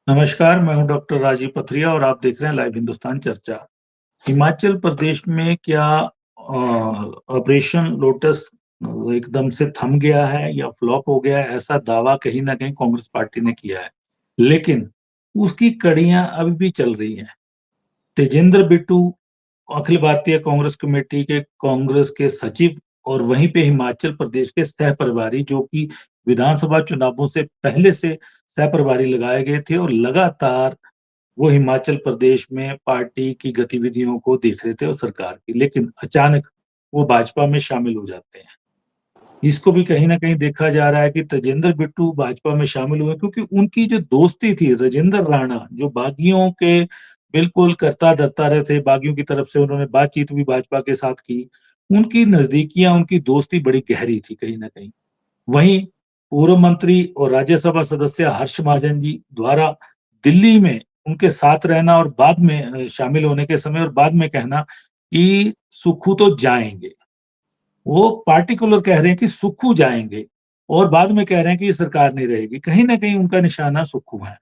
नमस्कार, मैं हूं डॉक्टर राजीव पथरिया और आप देख रहे हैं लाइव हिंदुस्तान चर्चा। हिमाचल प्रदेश में क्या ऑपरेशन लोटस एकदम से थम गया है या फ्लॉप हो गया है, ऐसा दावा कहीं न कहीं कांग्रेस पार्टी ने किया है। लेकिन उसकी कड़ियाँ अभी भी चल रही हैं। तेजेंद्र बिट्टू अखिल भारतीय कांग्रेस कमेटी के कांग्रेस के सचिव और वहीं पे हिमाचल प्रदेश के सह प्रभारी जो कि विधानसभा चुनावों से पहले से सह प्रभारी लगाए गए थे और लगातार वो हिमाचल प्रदेश में पार्टी की गतिविधियों को देख रहे थे और सरकार की, लेकिन अचानक वो भाजपा में शामिल हो जाते हैं। इसको भी कहीं न कहीं देखा जा रहा है कि तेजेंद्र बिट्टू भाजपा में शामिल हुए क्योंकि उनकी जो दोस्ती थी राजेंद्र राणा जो बागियों के बिल्कुल करता-धरता रहे थे, बागियों की तरफ से उन्होंने बातचीत भी भाजपा के साथ की। उनकी नज़दीकियाँ, उनकी दोस्ती बड़ी गहरी थी कहीं न कहीं। वहीं पूर्व मंत्री और राज्यसभा सदस्य हर्ष महाजन जी द्वारा दिल्ली में उनके साथ रहना और बाद में शामिल होने के समय और बाद में कहना कि सुक्खू तो जाएँगे। वो पार्टिकुलर कह रहे हैं कि सुक्खू जाएँगे और बाद में कह रहे हैं कि ये सरकार नहीं रहेगी। कहीं न कहीं उनका निशाना सुक्खू है।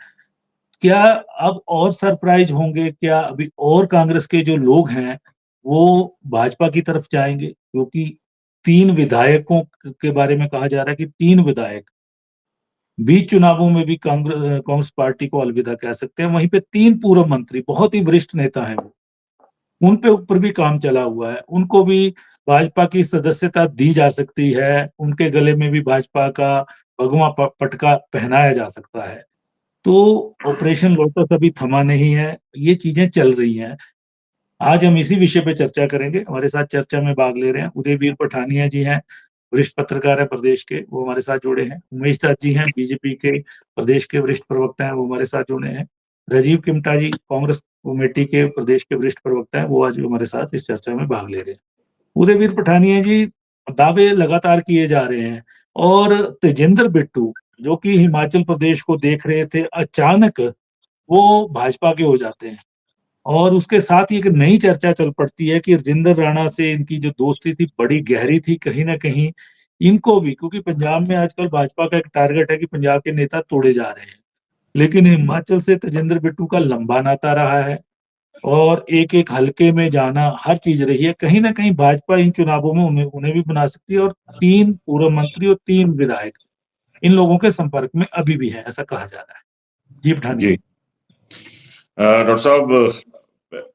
क्या अब और सरप्राइज़ होंगे? क्या अभी और कांग्रेस के जो लोग हैं, वो भाजपा की तरफ जाएँगे? क्योंकि 3 विधायकों के बारे में कहा जा रहा है कि 3 विधायक बीच चुनावों में भी कांग्रेस पार्टी को अलविदा कह सकते हैं। वहीं पे 3 पूर्व मंत्री, बहुत ही वरिष्ठ नेता हैं वो। उन पे ऊपर भी काम चला हुआ है। उनको भी भाजपा की सदस्यता दी जा सकती है। उनके गले में भी भाजपा का भगवा प पटका पहनाया जा सकता है। तो ऑपरेशन लोटस अभी थमा नहीं है। ये चीज़ें चल रही हैं। आज हम इसी विषय पे चर्चा करेंगे। हमारे साथ चर्चा में भाग ले रहे हैं उदयवीर पठानिया जी हैं, वरिष्ठ पत्रकार हैं प्रदेश के, वो हमारे साथ जुड़े हैं। उमेश दत्त जी हैं, बीजेपी के प्रदेश के वरिष्ठ प्रवक्ता हैं, वो हमारे साथ जुड़े हैं। राजीव किमटा जी कांग्रेस कमेटी के प्रदेश के वरिष्ठ प्रवक्ता हैं, वो आज हमारे साथ इस चर्चा में भाग ले रहे हैं। उदयवीर पठानिया जी, दावे लगातार किए जा रहे हैं और तेजिंदर बिट्टू जो कि हिमाचल प्रदेश को देख रहे थे, अचानक वो भाजपा के हो जाते हैं। और उसके साथ ही एक नई चर्चा चल पड़ती है कि राजेंद्र राणा से इनकी जो दोस्ती थी बड़ी गहरी थी, कहीं न कहीं इनको भी क्योंकि पंजाब में आजकल भाजपा का एक टारगेट है कि पंजाब के नेता तोड़े जा रहे हैं। लेकिन हिमाचल से तेजिंदर बिट्टू का लंबा नाता रहा है और एक-एक हलके में जाना हर चीज़ रही है। कहीं न कहीं भाजपा इन चुनावों में उन्हें उन्हें भी बना सकती है और 3 पूर्व मंत्री और 3 विधायक इन लोगों के संपर्क में अभी भी हैं, ऐसा कहा जा रहा है। जी, पठानिया। जी। डॉक्टर साहब,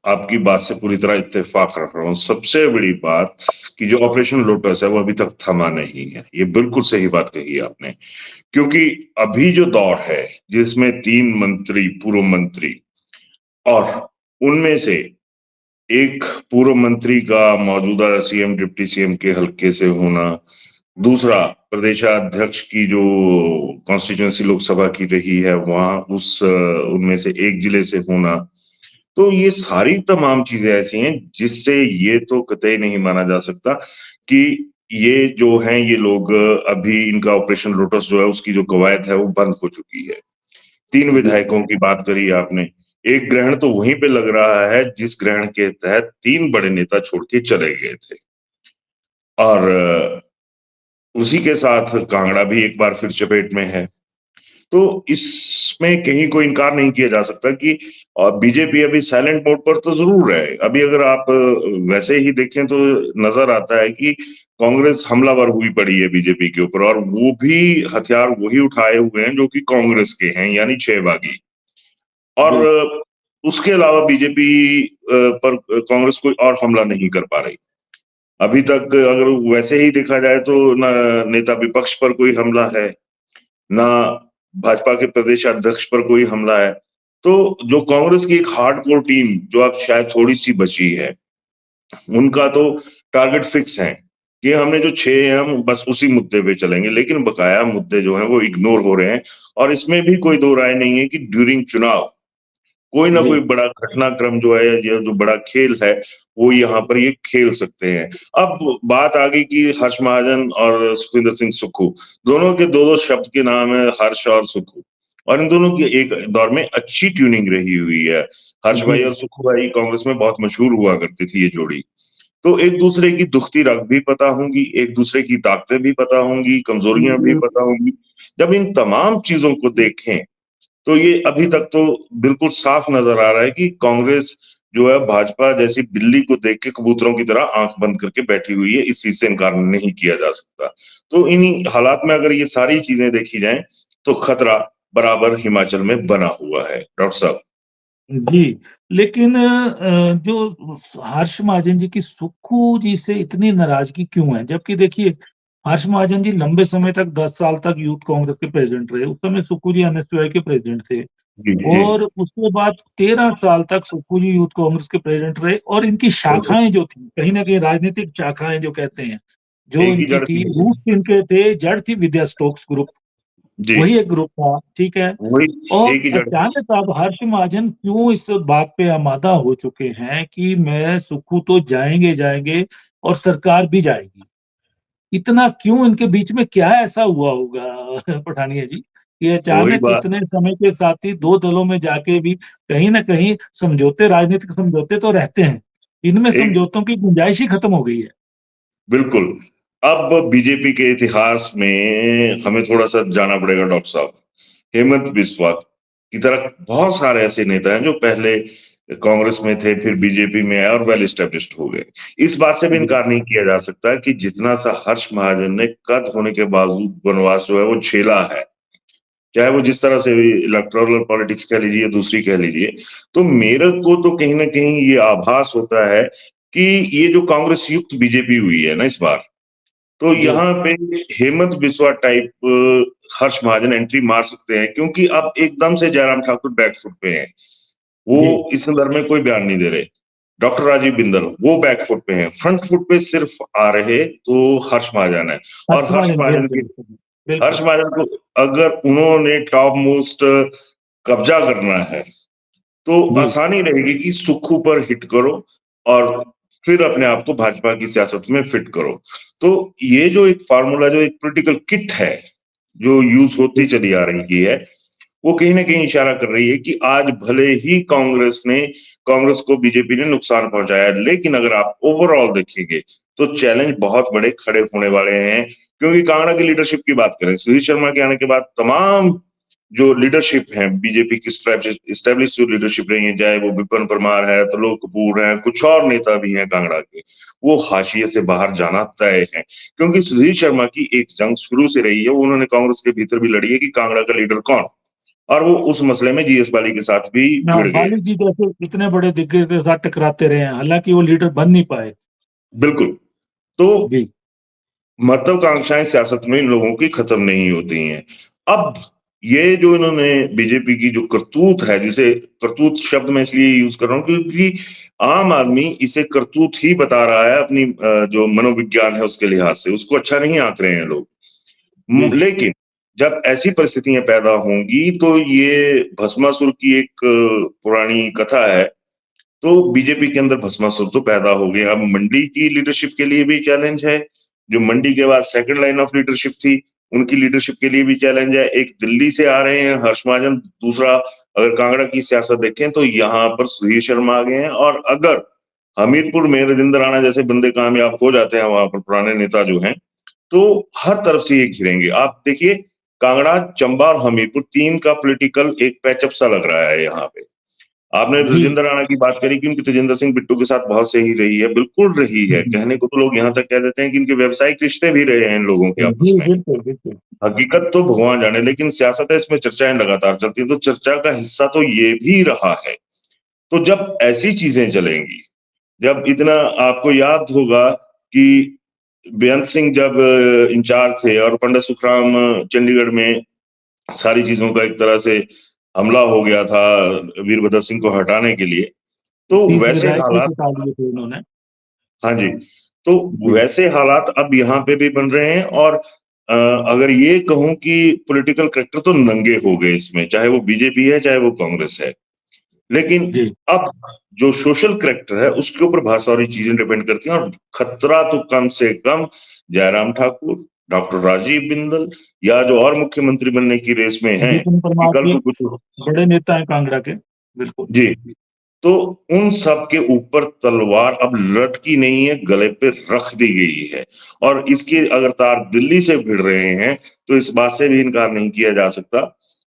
आपकी बात से पूरी तरह इत्तेफाक रख रहा हूँ। सबसे बड़ी बात कि जो ऑपरेशन लोटस है वो अभी तक थमा नहीं है। ये बिल्कुल सही बात कही आपने, क्योंकि अभी जो दौर है जिसमें 3 मंत्री, पूर्व मंत्री और उनमें से एक पूर्व मंत्री का मौजूदा सीएम, डिप्टी सीएम के हलके से होना, दूसरा प्रदेशाध्यक्ष की जो कॉन्स्टिट्यूएंसी लोकसभा की रही है वहाँ उनमें से एक जिले से होना। तो ये सारी तमाम चीजें ऐसी हैं जिससे ये तो कतई नहीं माना जा सकता कि ये जो हैं ये लोग अभी इनका ऑपरेशन लोटस जो है उसकी जो कवायद है वो बंद हो चुकी है। 3 विधायकों की बात करी आपने। एक ग्रहण तो वहीं पे लग रहा है जिस ग्रहण के तहत 3 बड़े नेता छोड़ के चले गए थे। और उसी के साथ कांगड़ा भी एक बार फिर चपेट में है। तो इसमें कहीं कोई इनकार नहीं किया जा सकता कि बीजेपी अभी साइलेंट मोड पर तो जरूर है। अभी अगर आप वैसे ही देखें तो नजर आता है कि कांग्रेस हमलावर हुई पड़ी है बीजेपी के ऊपर, और वो भी हथियार वही उठाए हुए हैं जो कि कांग्रेस के हैं, यानी 6 बागी। और उसके अलावा बीजेपी पर कांग्रेस कोई और हमला नहीं कर पा रही अभी तक। अगर वैसे ही देखा जाए तो ना नेता विपक्ष पर कोई हमला है, ना भाजपा के प्रदेश अध्यक्ष पर कोई हमला है। तो जो कांग्रेस की एक हार्डकोर टीम जो अब शायद थोड़ी सी बची है, उनका तो टारगेट फिक्स है कि हमने जो 6 हैं हम बस उसी मुद्दे पे चलेंगे, लेकिन बकाया मुद्दे जो हैं वो इग्नोर हो रहे हैं। और इसमें भी कोई दो राय नहीं है कि ड्यूरिंग चुनाव कोई ना कोई बड़ा घटनाक्रम जो है, ये जो बड़ा खेल है वो यहाँ पर ये खेल सकते हैं। अब बात आ गई कि हर्ष महाजन और सुखविंदर सिंह सुक्खू, दोनों के 2-2 शब्द के नाम है, हर्ष और सुक्खू, और इन दोनों की एक दौर में अच्छी ट्यूनिंग रही हुई है। हर्ष भाई और सुक्खू भाई कांग्रेस में बहुत मशहूर हुआ करती थी ये जोड़ी। तो एक दूसरे की दुखती रग भी पता होंगी, एक दूसरे की ताकतें भी पता होंगी, कमजोरियां भी पता होंगी। जब इन तमाम चीजों को देखें तो ये अभी तक तो बिल्कुल साफ नजर आ रहा है कि कांग्रेस जो है भाजपा जैसी बिल्ली को देख के कबूतरों की तरह आंख बंद करके बैठी हुई है, इस चीज से इनकार नहीं किया जा सकता। तो इन्हीं हालात में अगर ये सारी चीजें देखी जाएं तो खतरा बराबर हिमाचल में बना हुआ है, डॉक्टर साहब। जी, लेकिन जो हर्ष महाजन जी की सुक्खू जी से इतनी नाराजगी क्यों है? जबकि देखिए, हर्ष महाजन जी लंबे समय तक 10 साल तक यूथ कांग्रेस के प्रेज़िडेंट रहे। उस समय सुक्खू जी एनएसयूआई के प्रेज़िडेंट थे जी, जी। और उसके बाद 13 साल तक सुक्खू जी यूथ कांग्रेस के प्रेज़िडेंट रहे और इनकी बिल्कुल। शाखाएँ जो थी, कहीं न कहीं राजनीतिक शाखाएँ जो कहते हैं, जो एक ही इनकी जड़ थी, की। रूट्स इनके थे, जड़ थी विद्या स्टोक्स ग्रुप, जी, वही एक ग्रुप था, ठीक है? वही और एक ही जड़ की। अचानक अब हर्ष महाजन क्यों इस बात पे आमादा हो चुके हैं कि मैं सुक्खू तो जाएँगे, जाएँगे और सरकार भी जाएगी। इतना क्यों इनके बीच में क्या ऐसा हुआ होगा पठानिया जी, कि वही अचानक बात। इतने समय के साथ ही 2 दलों में जाके भी कहीं न कहीं समझौते राजनीतिक समझौते तो रहते हैं। इनमें एक समझौतों की गुंजाइश ही खत्म हो गई है। बिल्कुल। अब बीजेपी के इतिहास में हमें थोड़ा-सा जाना पड़ेगा, डॉक्टर साहब। हेमंत बिस्वा की तरह बहुत सारे ऐसे नेता हैं जो पहले कांग्रेस में थे, फिर बीजेपी में आए और वेल एस्टेब्लिश्ड हो गए। इस बात से भी जी, इनकार नहीं किया जा सकता कि जितना सा हर्ष महाजन ने कद होने के बावजूद वनवास जो है वो झेला है, चाहे वो जिस तरह से भी इलेक्टोरल पॉलिटिक्स कह लीजिए या दूसरी कह लीजिए, तो मेरे को तो कहीं न कहीं ये आभास होता है कि ये जो कांग्रेस युक्त बीजेपी हुई है ना इस बार, तो जी, यहाँ पे हेमंत बिस्वा टाइप हर्ष महाजन एंट्री मार सकते हैं, क्योंकि अब एकदम से जयराम ठाकुर बैक फुट पे हैं। वो जी। इस संदर्भ में कोई बयान नहीं दे रहे। डॉक्टर राजीव बिंदल वो बैक फुट पे हैं। फ्रंट फुट पे सिर्फ आ रहे तो हर्ष महाजन है। हर्ष और महाजन बिल्कुल, बिल्कुल। हर्ष बिल्कुल, महाजन को अगर उन्होंने टॉप मोस्ट कब्जा करना है, तो जी, आसानी रहेगी कि सुक्खू पर हिट करो और फिर अपने आप को भाजपा की सियासत में फिट करो। तो ये जो एक फ़ॉर्मूला, जो एक पॉलिटिकल किट है, जो यूज़ होती जी, चली आ रही है, वो कहीं न कहीं इशारा कर रही है कि आज भले ही कांग्रेस को बीजेपी ने नुकसान पहुँचाया है, लेकिन अगर आप ओवरऑल देखेंगे, तो चैलेंज बहुत बड़े खड़े होने वाले हैं। क्योंकि कांगड़ा की लीडरशिप की बात करें, सुधीर शर्मा के आने के बाद तमाम जो लीडरशिप है बीजेपी की एस्टैब्लिश जो लीडरशिप रही है, चाहे वो विपिन परमार है, त्रिलोक कपूर हैं, कुछ और नेता भी हैं कांगड़ा के, वो हाशिए से बाहर जाना तय है। क्योंकि सुधीर शर्मा की एक जंग शुरू से रही है, वो उन्होंने कांग्रेस के भीतर भी लड़ी है कि कांगड़ा का लीडर कौन? और वो उस मसले में जीएस बाली के साथ भी ना भिड़ गए। बाली जी जैसे इतने बड़े दिग्गज के साथ टकराते रहे हैं, हालाँकि वो लीडर बन नहीं पाए। बिल्कुल। तो जी, महत्वाकांक्षाएं सियासत में इन लोगों की खत्म नहीं होती हैं। अब ये जो इन्होंने बीजेपी की जो करतूत है, जिसे करतूत शब्द मैं इसलिए यूज कर रहा हूं क्योंकि आम आदमी इसे करतूत ही बता रहा है अपनी जो मनोविज्ञान है उसके लिहाज से, उसको अच्छा नहीं आंक रहे हैं लोग। जी, लेकिन जब ऐसी परिस्थितियां पैदा होंगी तो ये भस्मासुर की एक पुरानी कथा है। तो बीजेपी के अंदर भस्मासुर तो पैदा हो गए। अब मंडी की लीडरशिप के लिए भी चैलेंज है। जो मंडी के बाद सेकंड लाइन ऑफ लीडरशिप थी, उनकी लीडरशिप के लिए भी चैलेंज है। एक दिल्ली से आ रहे हैं हर्ष महाजन, दूसरा अगर कांगड़ा की सियासत देखें तो यहाँ पर सुधीर शर्मा आ गए हैं। और अगर हमीरपुर में राजेंद्र राणा जैसे बंदे कामयाब हो जाते हैं, वहां पर पुराने नेता जो हैं, तो हर तरफ से ये घिरेंगे। आप देखिए, कांगड़ा, चंबा और हमीरपुर 3 का पॉलिटिकल एक पैचअप सा लग रहा है यहाँ पे। आपने जी। राजेंद्र राणा की बात करी कि उनकी तेजेंद्र सिंह बिट्टू के साथ बहुत सही रही है, बिल्कुल रही है। हुँ, कहने को तो लोग यहाँ तक कह देते हैं कि इनके व्यावसायिक रिश्ते भी रहे हैं इन लोगों के आपस जी, में। बिल्कुल, बिल्कुल। हकीकत तो भगवान जाने, लेकिन सियासत है, इसमें चर्चाएं लगातार चलती हैं, तो चर्चा का हिस्सा तो ये भी रहा है। तो जब ऐसी चीजें चलेंगी, जब इतना आपको याद होगा कि बेअंत सिंह जब इंचार्ज थे और पंडित सुखराम चंडीगढ़ में सारी चीजों का एक तरह से हमला हो गया था वीरभद्र सिंह को हटाने के लिए, तो तीसरे वैसे राय को हालात। जिता लिए थे उन्होंने। हाँ जी, तो जी, वैसे हालात अब यहाँ पे भी बन रहे हैं। और अगर ये कहूँ कि पॉलिटिकल करैक्टर तो नंगे हो गए इसमें, चाहे वो बीजेपी है, चाहे वो कांग्रेस है। लेकिन जी, अब जो सोशल करैक्टर है, उसके ऊपर बहुत सारी चीजें डिपेंड करती हैं। और खतरा तो कम से कम जयराम ठाकुर, डॉक्टर राजीव बिंदल या जो और मुख्यमंत्री बनने की रेस में हैं, विपिन कि परमार कल जी को कुछ। बड़े नेता हैं कांगड़ा के, बिल्कुल। जी। तो उन सब के ऊपर तलवार अब लटकी नहीं है, गले पे रख दी गई है। और इसके अगर तार दिल्ली से भिड़ रहे हैं, तो इस बात से भी इनकार नहीं किया जा सकता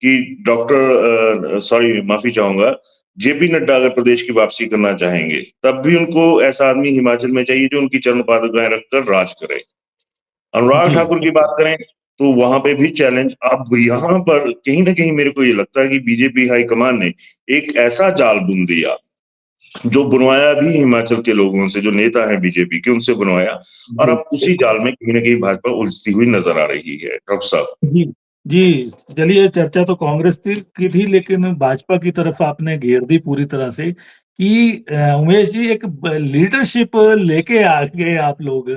कि माफी चाहूंगा, जेपी नड्डा अगर प्रदेश की वापसी करना चाहेंगे, तब भी उनको ऐसा आदमी हिमाचल में चाहिए जो उनकी चरण पादुकाएं रखकर राज करे। अनुराग जी ठाकुर की बात करें तो वहां पे भी चैलेंज। अब यहाँ पर कहीं ना कहीं मेरे को ये लगता है कि बीजेपी हाईकमान ने एक ऐसा जाल बुन दिया, जो बुनवाया भी हिमाचल के लोगों से, जो नेता हैं बीजेपी के, उनसे बुनवाया, और जी अब उसी जाल में कहीं ना कहीं भाजपा उलझती हुई नजर आ रही है, डॉक्टर साहब। जी जी। चलिए, चर्चा तो कांग्रेस की थी, लेकिन भाजपा की तरफ आपने घेर दी पूरी तरह से कि उमेश जी, एक लीडरशिप लेके आ गए आप लोग।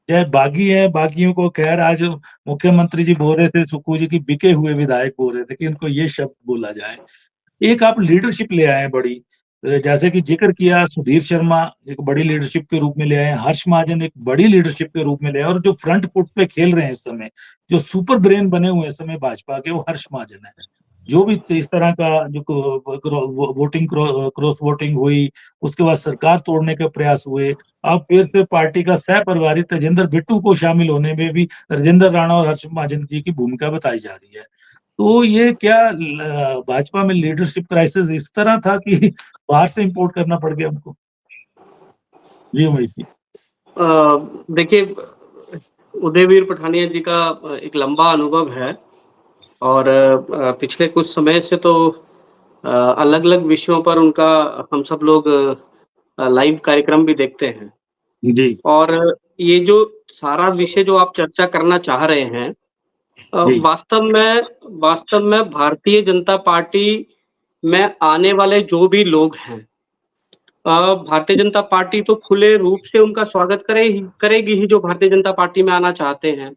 चाहे बागी है, बागियों को खैर आज मुख्यमंत्री जी बोल रहे थे, सुक्खू जी की बिके हुए विधायक बोल रहे थे कि उनको ये शब्द बोला जाए। एक आप लीडरशिप ले आए बड़ी, जैसे कि जिक्र किया, सुधीर शर्मा एक बड़ी लीडरशिप के रूप में ले आए, हर्ष महाजन एक बड़ी लीडरशिप के रूप में ले आए, और जो फ्रंट फुट पे खेल रहे हैं इस समय, जो सुपर ब्रेन बने हुए हैं इस समय भाजपा के, वो हर्ष महाजन है। जो भी इस तरह का जो वोटिंग क्रॉस वोटिंग हुई, उसके बाद सरकार तोड़ने के प्रयास हुए, अब फिर से पार्टी का सह प्रभारी तेजेंद्र बिट्टू को शामिल होने में भी राजेंद्र राणा और हर्ष महाजन जी की भूमिका बताई जा रही है। तो ये क्या भाजपा में लीडरशिप क्राइसिस इस तरह था कि बाहर से इंपोर्ट करना पड़ गया हमको? जी उमेश जी। देखिए, उदयवीर पठानिया जी का एक लंबा अनुभव है, और पिछले कुछ समय से तो अलग-अलग विषयों पर उनका हम सब लोग लाइव कार्यक्रम भी देखते हैं। जी और ये जो सारा विषय जो आप चर्चा करना चाह रहे हैं, जी वास्तव में भारतीय जनता पार्टी में आने वाले जो भी लोग हैं, भारतीय जनता पार्टी तो खुले रूप से उनका स्वागत करेगी ही, जो भारतीय जनता पार्टी में आना चाहते हैं।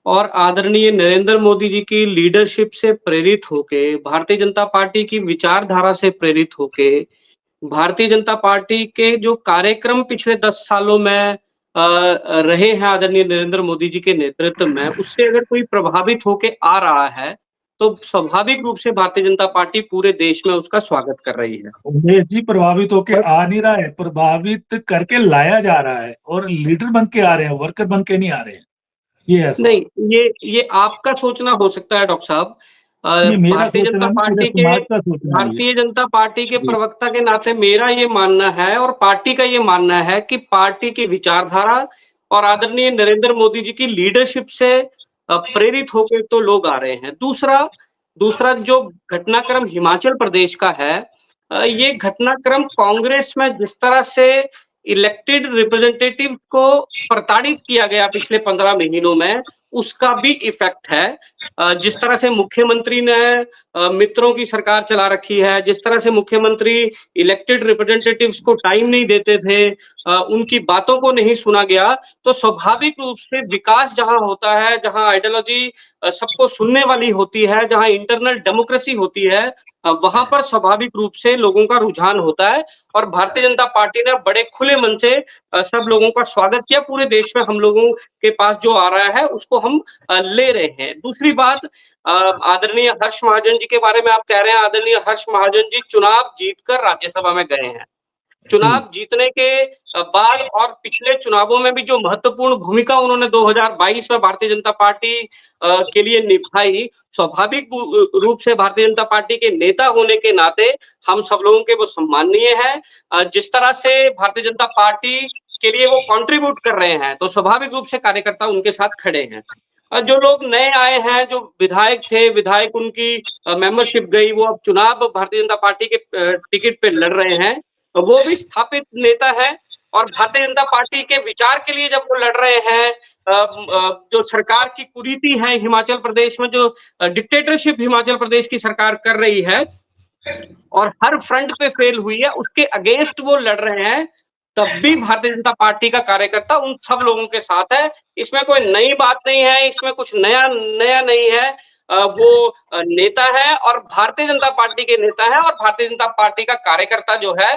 और आदरणीय नरेंद्र मोदी जी की लीडरशिप से प्रेरित होके, भारतीय जनता पार्टी की विचारधारा से प्रेरित होके, भारतीय जनता पार्टी के जो कार्यक्रम पिछले 10 सालों में रहे हैं आदरणीय नरेंद्र मोदी जी के नेतृत्व में, उससे अगर कोई प्रभावित होके आ रहा है, तो स्वाभाविक रूप से भारतीय जनता पार्टी पूरे देश में उसका स्वागत कर रही है। उमेश जी, प्रभावित होके आ नहीं रहा है, प्रभावित करके लाया जा रहा है, और लीडर बन के आ रहे हैं, वर्कर बन के नहीं आ रहे हैं। ये ऐसा नहीं, ये आपका सोचना हो सकता है डॉक्टर साहब। ये मेरा भारतीय सोचना जनता नहीं, पूरे पार्टी के समाज का सोचना है ये। भारतीय जनता पार्टी के जी प्रवक्ता के नाते मेरा ये मानना है, और पार्टी का ये मानना है कि पार्टी की विचारधारा और आदरणीय नरेंद्र मोदी जी की लीडरशिप से प्रेरित होकर तो लोग आ रहे हैं। दूसरा जो घटनाक्रम हिमाचल प्रदेश का है, ये घटनाक्रम कांग्रेस में जिस तरह से इलेक्टेड रिप्रेजेंटेटिव को प्रताड़ित किया गया पिछले 15 महीनों में, उसका भी इफेक्ट है। जिस तरह से मुख्यमंत्री ने मित्रों की सरकार चला रखी है, जिस तरह से मुख्यमंत्री इलेक्टेड रिप्रेजेंटेटिव्स को टाइम नहीं देते थे, उनकी बातों को नहीं सुना गया, तो स्वाभाविक रूप से विकास जहां होता है, जहां आइडियोलॉजी सबको सुनने वाली होती है, जहां इंटरनल डेमोक्रेसी होती है, वहां पर स्वाभाविक रूप से लोगों का रुझान होता है। और भारतीय जनता पार्टी ने बड़े खुले मन से सब लोगों का स्वागत किया। पूरे देश में हम लोगों के पास जो आ रहा है उसको हम ले रहे हैं। दूसरी बात, आदरणीय हर्ष महाजन जी के बारे में आप कह रहे हैं, आदरणीय हर्ष महाजन जी चुनाव जीतकर राज्यसभा में गए हैं। चुनाव जीतने के बाद और पिछले चुनावों में भी जो महत्वपूर्ण भूमिका उन्होंने 2022 में भारतीय जनता पार्टी के लिए निभाई, स्वाभाविक रूप से भारतीय जनता पार्टी के नेता होने के नाते हम सब लोगों के वो सम्माननीय है। जिस तरह से भारतीय जनता पार्टी के लिए वो कंट्रीब्यूट कर रहे हैं, तो स्वाभाविक रूप से कार्यकर्ता उनके साथ खड़े हैं। जो लोग नए आए हैं, जो विधायक थे, विधायक उनकी मेंबरशिप गई, वो अब चुनाव भारतीय जनता पार्टी के टिकट पे लड़ रहे हैं, वो भी स्थापित नेता है। और भारतीय जनता पार्टी के विचार के लिए जब वो लड़ रहे हैं, जो सरकार की कुरीति है हिमाचल प्रदेश में, जो डिक्टेटरशिप हिमाचल प्रदेश की सरकार कर रही है और हर फ्रंट पे फेल हुई है, उसके अगेंस्ट वो लड़ रहे हैं, तब भी भारतीय जनता पार्टी का कार्यकर्ता उन सब लोगों के साथ है। इसमें कोई नई बात नहीं है, इसमें कुछ नया नहीं है। वो नेता है और भारतीय जनता पार्टी के नेता है, और भारतीय जनता पार्टी का कार्यकर्ता जो है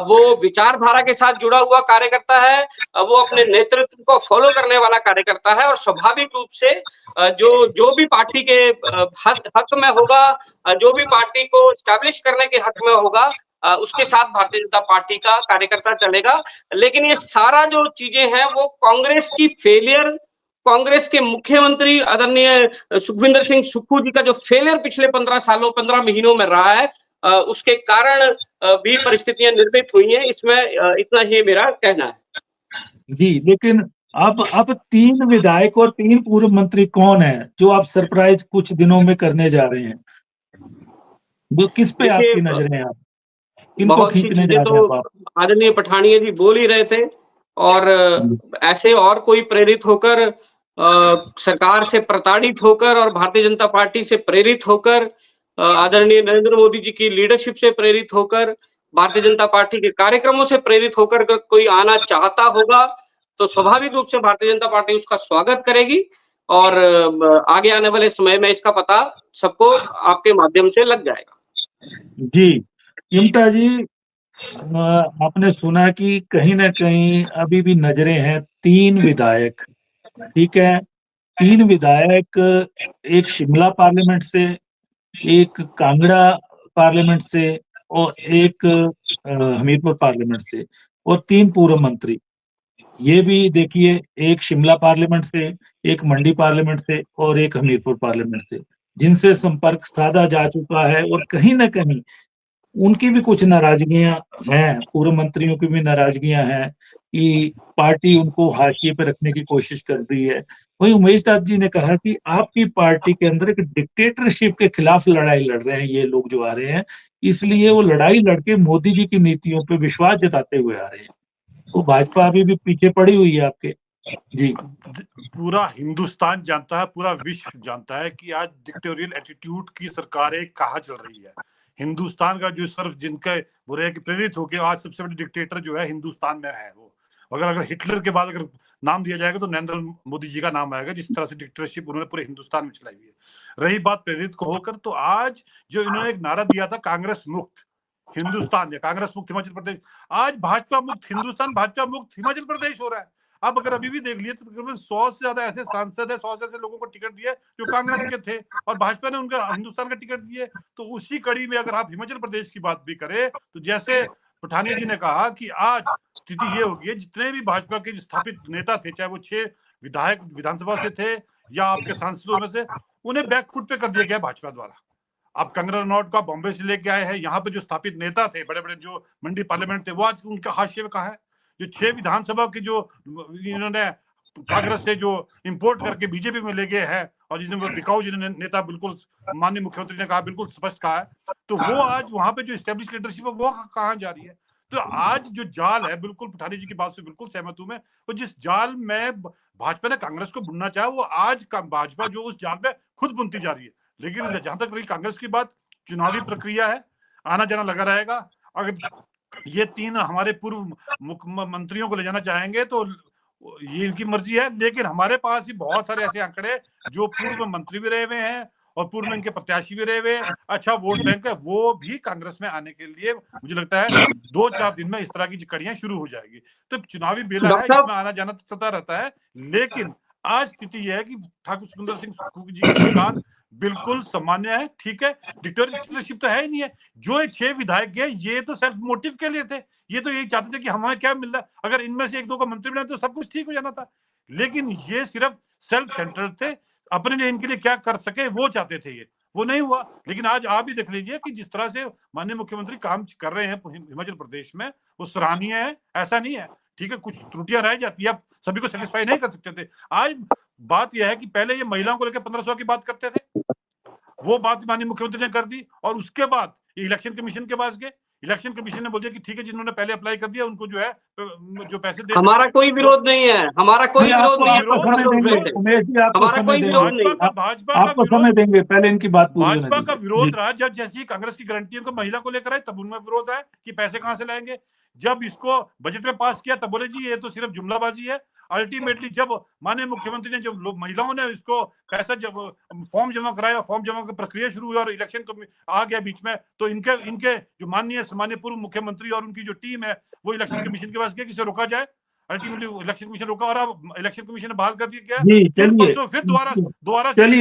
वो विचारधारा के साथ जुड़ा हुआ कार्यकर्ता है, वो अपने नेतृत्व को फॉलो करने वाला कार्यकर्ता है। और स्वाभाविक रूप से जो भी पार्टी के हक में होगा, जो भी पार्टी को स्टैब्लिश करने के हक में होगा, उसके साथ भारतीय जनता पार्टी का कार्यकर्ता चलेगा। लेकिन ये सारा जो चीजें हैं वो कांग्रेस की फेलियर कांग्रेस के मुख्यमंत्री आदरणीय सुखविंदर सिंह सुक्खू जी का जो फेलियर पिछले 15 महीनों में रहा है, उसके कारण भी परिस्थितियां निर्मित हुई हैं। इसमें इतना ही मेरा कहना है। जी, लेकिन अब 3 विधायक और 3 पूर्व मंत्री कौन है जो आप सरप्राइज कुछ दिनों में करने जा रहे हैं? वो किस पे आपकी नजरें हैं? आप किनको बहुत सी खींचने चीजें जा रहे हैं आप? तो आदरणीय पठानिया जी बोल ही रहे थे, और ऐसे और कोई प्रेरित होकर, सरकार से प्रताड़ित होकर और भारतीय जनता पार्टी से प्रेरित होकर, आदरणीय नरेंद्र मोदी जी की लीडरशिप से प्रेरित होकर, भारतीय जनता पार्टी के कार्यक्रमों से प्रेरित होकर अगर कोई आना चाहता होगा तो स्वाभाविक रूप से भारतीय जनता पार्टी उसका स्वागत करेगी, और आगे आने वाले समय में इसका पता सबको आपके माध्यम से लग जाएगा। जी, इम्ता जी, आपने सुना कि कहीं ना कहीं अभी भी नजरें हैं 3 विधायक, ठीक है, 3 विधायक, एक शिमला पार्लियामेंट से, एक कांगड़ा पार्लियामेंट से और एक हमीरपुर पार्लियामेंट से, और 3 पूर्व मंत्री। ये भी देखिए, एक शिमला पार्लियामेंट से, एक मंडी पार्लियामेंट से और एक हमीरपुर पार्लियामेंट से, जिनसे संपर्क साधा जा चुका है, और कहीं ना कहीं उनकी भी कुछ नाराजगियां हैं, पूर्व मंत्रियों की भी नाराजगियां हैं कि पार्टी उनको हाशिए पे रखने की कोशिश कर रही है। वहीं उमेश दत्त जी ने कहा कि आपकी पार्टी के अंदर एक डिक्टेटरशिप के खिलाफ लड़ाई लड़ रहे हैं ये लोग जो आ रहे हैं, इसलिए वो लड़ाई लड़के मोदी जी की नीतियों पे विश्वास जताते हुए आ रहे हैं। तो भाजपा अभी भी पीछे पड़ी हुई है आपके। जी, पूरा हिंदुस्तान जानता है, पूरा विश्व जानता है कि आज डिक्टेटोरियल एटीट्यूड की सरकारें कहाँ चल रही है। हिंदुस्तान का जो सिर्फ जिनके बुरे की प्रेरित होकर आज सबसे बड़े डिक्टेटर जो है हिंदुस्तान में है, वो अगर हिटलर के बाद अगर नाम दिया जाएगा तो नरेंद्र मोदी जी का नाम आएगा, जिस तरह से डिक्टेटरशिप उन्होंने पूरे हिंदुस्तान में चलाई हुई है। रही बात प्रेरित को होकर, तो आज जो इन्होंने एक नारा दिया था कांग्रेस मुक्त हिंदुस्तान या कांग्रेस मुक्त हिमाचल प्रदेश, आज भाजपा मुक्त हिंदुस्तान, भाजपा मुक्त हिमाचल प्रदेश हो रहा है। अब अगर अभी भी देख लिए तो तकरीबन 100 से ज्यादा ऐसे सांसद है, 100 से ऐसे लोगों को टिकट दिए जो कांग्रेस के थे और भाजपा ने उनका हिंदुस्तान का टिकट दिए। तो उसी कड़ी में अगर आप हिमाचल प्रदेश की बात भी करें तो जैसे पठानिया जी ने कहा कि आज स्थिति ये होगी है, जितने भी भाजपा के स्थापित नेता थे, चाहे वो 6 विधायक विधानसभा से थे या आपके सांसदों में से, उन्हें बैकफुट पे कर दिया गया भाजपा द्वारा। आप कंगना रनौत का बॉम्बे से लेके आए हैं, यहाँ पे जो स्थापित नेता थे, बड़े बड़े जो मंडी पार्लियामेंट थे, वो आज उनका हाशिए में कहा है। जो 6 विधानसभा की जो इन्होंने कांग्रेस से जो इंपोर्ट करके बीजेपी में ले गए हैं, और जिसने बिकाऊ जिन्होंने नेता बिल्कुल माननीय मुख्यमंत्री ने कहा, बिल्कुल स्पष्ट कहा है, तो वो आज वहां पे जो एस्टेब्लिश लीडरशिप है वो कहाँ जा रही है। तो आज जो जाल है, बिल्कुल पठानी जी की बात से बिल्कुल सहमत हूं मैं, तो जिस जाल में भाजपा ने कांग्रेस को बुनना चाहा, वो आज भाजपा जो उस जाल में खुद बुनती जा रही है। लेकिन जहां तक रही कांग्रेस की बात, चुनावी प्रक्रिया है, आना जाना लगा रहेगा। अगर ये 3 हमारे पूर्व मुख्यमंत्रियों को ले जाना चाहेंगे तो ये इनकी मर्जी है, लेकिन हमारे पास ही बहुत सारे ऐसे आंकड़े जो पूर्व मंत्री भी रहे हुए हैं और पूर्व में इनके प्रत्याशी भी रहे हुए, अच्छा वोट बैंक है, वो भी कांग्रेस में आने के लिए मुझे लगता है 2-4 दिन में इस तरह की कड़ियां शुरू हो जाएगी। तो चुनावी बेला है, इसमें आना जाना चलता रहता है। लेकिन आज स्थिति यह है कि ठाकुर सुखविंदर सिंह सुक्खू जी की सरकार बिल्कुल सामान्य है, ठीक है, डिक्टेटरशिप तो है ही नहीं है। जो 6 विधायक गए, ये तो सेल्फ मोटिव के लिए थे, ये तो यही चाहते थे कि हमें क्या मिल रहा है, अगर इनमें से 1-2 को मंत्री बनाए तो सब कुछ ठीक हो जाना था। लेकिन ये सिर्फ सेल्फ सेंटर्ड थे, अपने लिए इनके लिए क्या कर सके वो चाहते थे, ये वो नहीं हुआ। लेकिन आज आप भी देख लीजिए कि जिस तरह से माननीय मुख्यमंत्री काम कर रहे हैं हिमाचल प्रदेश में, वो सराहनीय है, ऐसा नहीं है, ठीक है, कुछ त्रुटियां रह जाती है, आप सभी को सेटिस्फाई नहीं कर सकते थे। आज बात यह है कि पहले ये महिलाओं को लेकर 1500 की बात करते थे, वो बात माननीय मुख्यमंत्री ने कर दी, और उसके बाद इलेक्शन कमीशन के पास गए, इलेक्शन कमीशन ने बोल दिया कि ठीक है, जिन्होंने पहले अप्लाई कर दिया उनको जो है जो पैसे दे, हमारा कोई विरोध नहीं है, हमारा कोई विरोध नहीं है, उमेश जी आपको हमारा कोई विरोध नहीं, आपको समय देंगे, पहले इनकी बात पूरी होने भाजपा का विरोध रहा जब जैसी कांग्रेस की गारंटियों को महिला को लेकर आए, तब उनमें विरोध है कि पैसे कहां से लाएंगे। जब इसको बजट में पास किया तब बोले जी ये तो सिर्फ जुमलाबाजी है। अल्टीमेटली जब माननीय मुख्यमंत्री ने, जब महिलाओं ने इसको पैसा, जब फॉर्म जमा कराया, फॉर्म जमा की प्रक्रिया शुरू हुई और इलेक्शन आ गया बीच में, तो इनके जो माननीय पूर्व मुख्यमंत्री और उनकी जो टीम है वो इलेक्शन कमीशन के पास गया कि इसे रोका जाए। अल्टीमेटली इलेक्शन कमीशन रोका और अब इलेक्शन कमीशन ने बहाल कर दिया गया। फिर दोबारा चलिए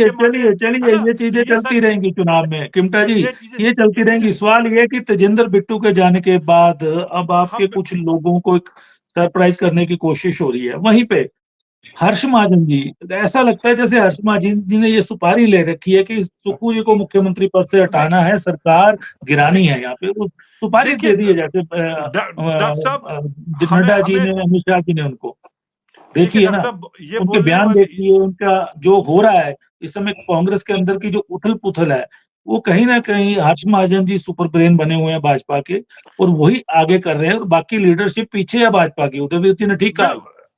ये चीजें चलती रहेंगी चुनाव में, किमटा जी, ये चलती रहेंगी। सवाल ये कि तेजिंदर बिट्टू के जाने के बाद अब आपके कुछ लोगों को एक सरप्राइज करने की कोशिश हो रही है। वहीं पे हर्ष महाजन जी, ऐसा लगता है जैसे हर्ष महाजन जी ने ये सुपारी ले रखी है कि सुक्खू जी को मुख्यमंत्री पद से हटाना है, सरकार गिरानी है। देखिए यहाँ पे वो सुपारी देखिए दे दी है, जैसे डॉक्टर साहब, हमें नड्डा जी हमें ने, अमित शाह जी ने उनको। देखिए देखिए डॉक्टर ना, साहब, ये उनके बोलने बयान वाले देखिए, उनका जो हो रहा है इस समय कांग्रेस के अंदर की जो उथल-पुथल है, वो कहीं न कहीं हर्ष महाजन जी सुपर ब्रेन बने हुए हैं भाजपा के, और वही आगे कर रहे हैं, और बाकी लीडरशिप पीछे है भाजपा की। उदयवीर जी ने ठीक कहा।